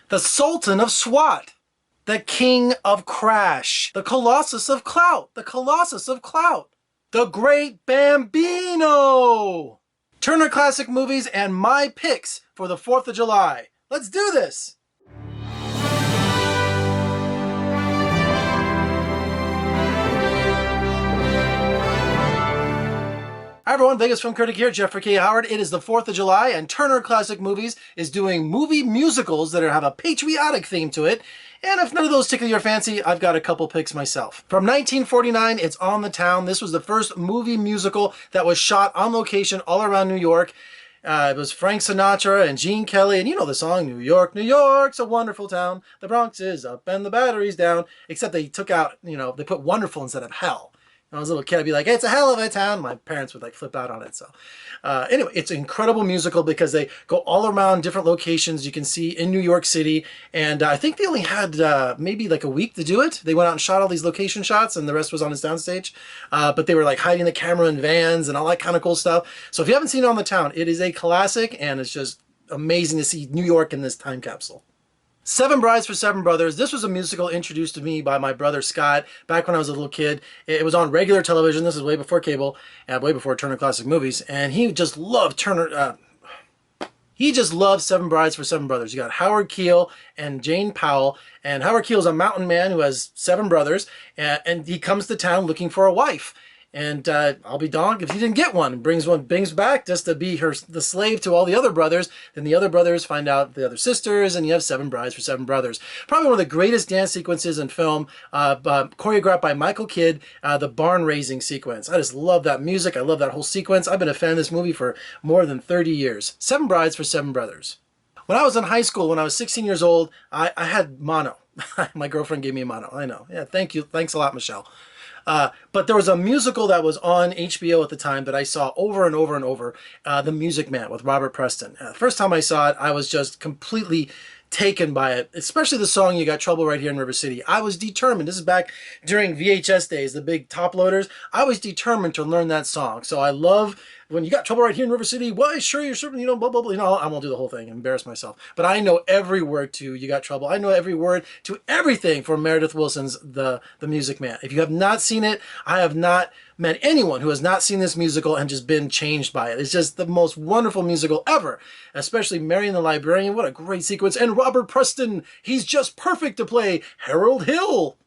the Sultan of SWAT, the King of Crash, the Colossus of Clout, the Colossus of Clout, the Great Bambino. Turner Classic Movies and my picks for the 4th of July. Let's do this! Hi everyone, Vegas Film Critic here, Jeffrey K. Howard. It is the 4th of July and Turner Classic Movies is doing movie musicals that have a patriotic theme to it. And if none of those tickle your fancy, I've got a couple picks myself. From 1949, it's On the Town. This was the first movie musical that was shot on location all around New York. It was Frank Sinatra and Gene Kelly, and you know the song, New York, New York's a wonderful town. The Bronx is up and the battery's down. Except they took out, they put wonderful instead of hell. When I was a little kid, I'd be like, hey, it's a hell of a town. My parents would flip out on it. So anyway, it's an incredible musical because they go all around different locations you can see in New York City. And I think they only had maybe a week to do it. They went out and shot all these location shots and the rest was on a downstage. But they were hiding the camera in vans and all that kind of cool stuff. So if you haven't seen it On the Town, it is a classic and it's just amazing to see New York in this time capsule. Seven Brides for Seven Brothers. This was a musical introduced to me by my brother Scott back when I was a little kid. It was on regular television. This is way before cable and way before Turner Classic Movies. And he just loved he just loved Seven Brides for Seven Brothers. You got Howard Keel and Jane Powell. And Howard Keel is a mountain man who has 7 brothers. And he comes to town looking for a wife. And I'll be dogged if he didn't get one. Brings back just to be the slave to all the other brothers. Then the other brothers find out the other sisters, and you have 7 brides for 7 brothers. Probably one of the greatest dance sequences in film, choreographed by Michael Kidd, the barn raising sequence. I just love that music. I love that whole sequence. I've been a fan of this movie for more than 30 years. 7 Brides for 7 Brothers. When I was in high school, when I was 16 years old, I had mono. My girlfriend gave me a mono. I know. Yeah, thank you. Thanks a lot, Michelle. But there was a musical that was on HBO at the time that I saw over and over and over, The Music Man with Robert Preston. The first time I saw it, I was just completely taken by it, especially the song You Got Trouble Right Here in River City. I was determined, this is back during VHS days, the big top loaders, I was determined to learn that song. So I love when You Got Trouble Right Here in River City, why, sure, you're sure, blah, blah, blah, I won't do the whole thing, embarrass myself. But I know every word to You Got Trouble. I know every word to everything from Meredith Willson's The Music Man. If you have not seen it, I have not met anyone who has not seen this musical and just been changed by it. It's just the most wonderful musical ever, especially Marion the Librarian. What a great sequence. And Robert Preston, he's just perfect to play Harold Hill.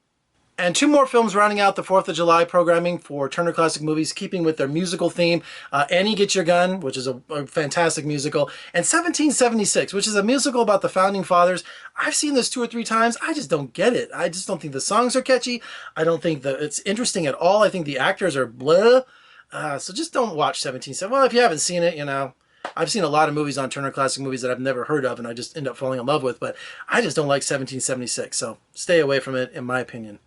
And 2 more films rounding out the 4th of July programming for Turner Classic Movies, keeping with their musical theme. Annie, Get Your Gun, which is a fantastic musical. And 1776, which is a musical about the Founding Fathers. I've seen this 2 or 3 times. I just don't get it. I just don't think the songs are catchy. I don't think that it's interesting at all. I think the actors are blah. So just don't watch 1776. Well, if you haven't seen it, I've seen a lot of movies on Turner Classic Movies that I've never heard of and I just end up falling in love with. But I just don't like 1776. So stay away from it, in my opinion.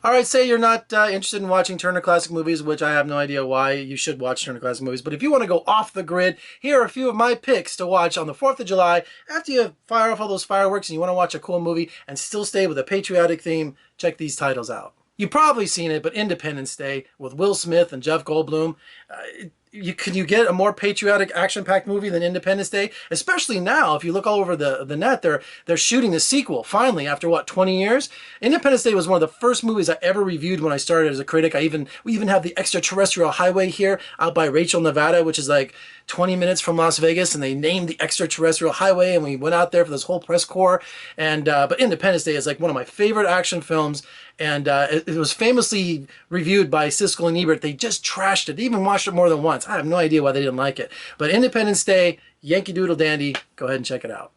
All right, say you're not interested in watching Turner Classic Movies, which I have no idea why you should watch Turner Classic Movies. But if you want to go off the grid, here are a few of my picks to watch on the 4th of July. After you fire off all those fireworks and you want to watch a cool movie and still stay with a patriotic theme, check these titles out. You've probably seen it, but Independence Day with Will Smith and Jeff Goldblum. Can you get a more patriotic, action-packed movie than Independence Day? Especially now, if you look all over the net, they're shooting the sequel, finally, after, 20 years? Independence Day was one of the first movies I ever reviewed when I started as a critic. We even have the Extraterrestrial Highway here out by Rachel, Nevada, which is 20 minutes from Las Vegas, and they named the Extraterrestrial Highway, and we went out there for this whole press corps. But Independence Day is one of my favorite action films, and it was famously reviewed by Siskel and Ebert. They just trashed it. They even watched it more than once. I have no idea why they didn't like it. But Independence Day, Yankee Doodle Dandy, go ahead and check it out.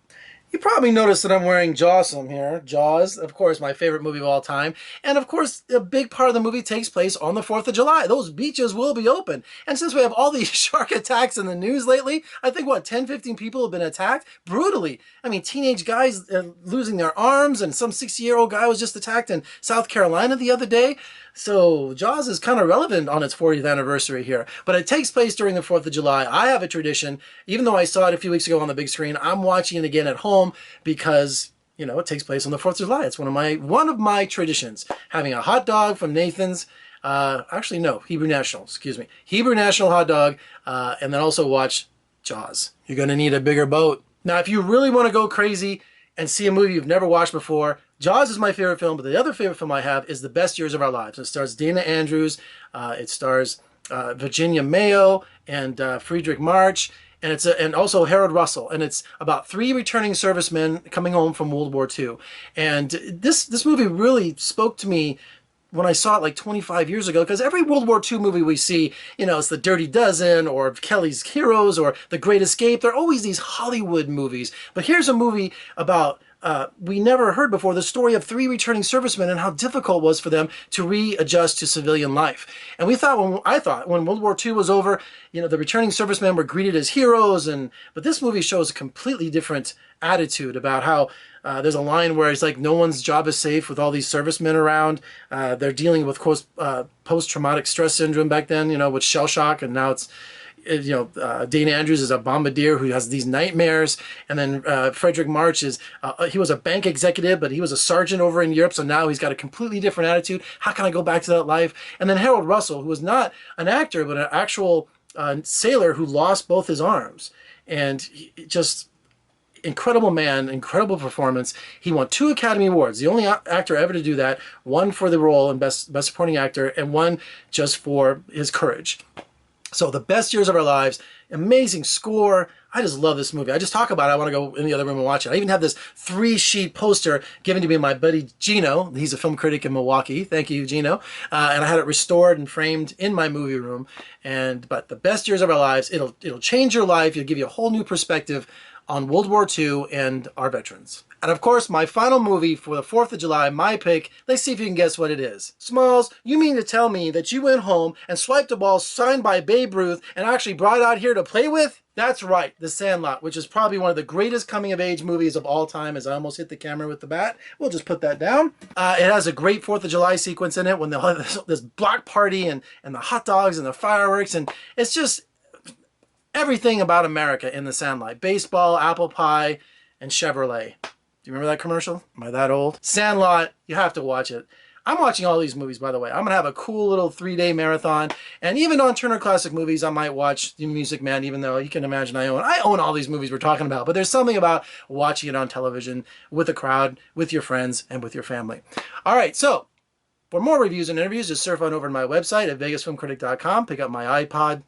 You probably noticed that I'm wearing Jawsome here. Jaws, of course, my favorite movie of all time. And of course, a big part of the movie takes place on the 4th of July. Those beaches will be open. And since we have all these shark attacks in the news lately, I think, 10, 15 people have been attacked brutally. I mean, teenage guys losing their arms, and some 60-year-old guy was just attacked in South Carolina the other day. So Jaws is kind of relevant on its 40th anniversary here. But it takes place during the 4th of July. I have a tradition, even though I saw it a few weeks ago on the big screen, I'm watching it again at home because, it takes place on the 4th of July. It's one of my traditions. Having a hot dog from Nathan's, actually no, Hebrew National, excuse me. Hebrew National hot dog, and then also watch Jaws. You're going to need a bigger boat. Now, if you really want to go crazy and see a movie you've never watched before. Jaws is my favorite film, but the other favorite film I have is The Best Years of Our Lives. It stars Dana Andrews, it stars Virginia Mayo and Friedrich March, and also Harold Russell, and it's about 3 returning servicemen coming home from World War II. And this movie really spoke to me when I saw it like 25 years ago, because every World War II movie we see, you know, it's The Dirty Dozen or Kelly's Heroes or The Great Escape. They're always these Hollywood movies. But here's a movie about we never heard before, the story of 3 returning servicemen and how difficult it was for them to readjust to civilian life. And I thought when World War II was over, you know, the returning servicemen were greeted as heroes, but this movie shows a completely different attitude about how there's a line where it's like no one's job is safe with all these servicemen around. They're dealing with post-traumatic stress syndrome back then, you know, with shell shock, and now it's, you know, Dana Andrews is a bombardier who has these nightmares, and then Frederick March he was a bank executive, but he was a sergeant over in Europe, so now he's got a completely different attitude. How can I go back to that life? And then Harold Russell, who was not an actor, but an actual sailor who lost both his arms, and just incredible man, incredible performance. He won 2 Academy Awards, the only actor ever to do that, one for the role in Best Supporting Actor, and one just for his courage. So The Best Years of Our Lives, amazing score. I just love this movie. I just talk about it. I want to go in the other room and watch it. I even have this 3-sheet poster given to me by my buddy Gino. He's a film critic in Milwaukee. Thank you, Gino. And I had it restored and framed in my movie room. But The Best Years of Our Lives, it'll change your life. It'll give you a whole new perspective on World War II and our veterans. And of course, my final movie for the 4th of July, my pick, let's see if you can guess what it is. Smalls, you mean to tell me that you went home and swiped a ball signed by Babe Ruth and actually brought out here to play with? That's right, The Sandlot, which is probably one of the greatest coming-of-age movies of all time, as I almost hit the camera with the bat. We'll just put that down. It has a great 4th of July sequence in it when they'll have this block party and the hot dogs and the fireworks, and it's just everything about America in The Sandlot. Baseball, apple pie, and Chevrolet. Do you remember that commercial? Am I that old? Sandlot, you have to watch it. I'm watching all these movies, by the way. I'm going to have a cool little 3-day marathon. And even on Turner Classic Movies, I might watch The Music Man, even though you can imagine I own all these movies we're talking about. But there's something about watching it on television with a crowd, with your friends, and with your family. All right, so for more reviews and interviews, just surf on over to my website at vegasfilmcritic.com. Pick up my iPod.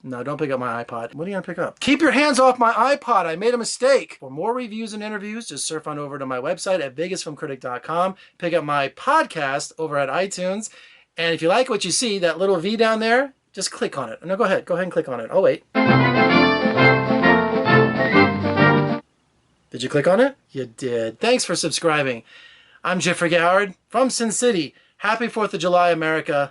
No, don't pick up my iPod. What are you going to pick up? Keep your hands off my iPod. I made a mistake. For more reviews and interviews, just surf on over to my website at vegasfilmcritic.com. Pick up my podcast over at iTunes. And if you like what you see, that little V down there, just click on it. No, go ahead. Go ahead and click on it. Oh, wait. Did you click on it? You did. Thanks for subscribing. I'm Jeffrey Howard from Sin City. Happy 4th of July, America.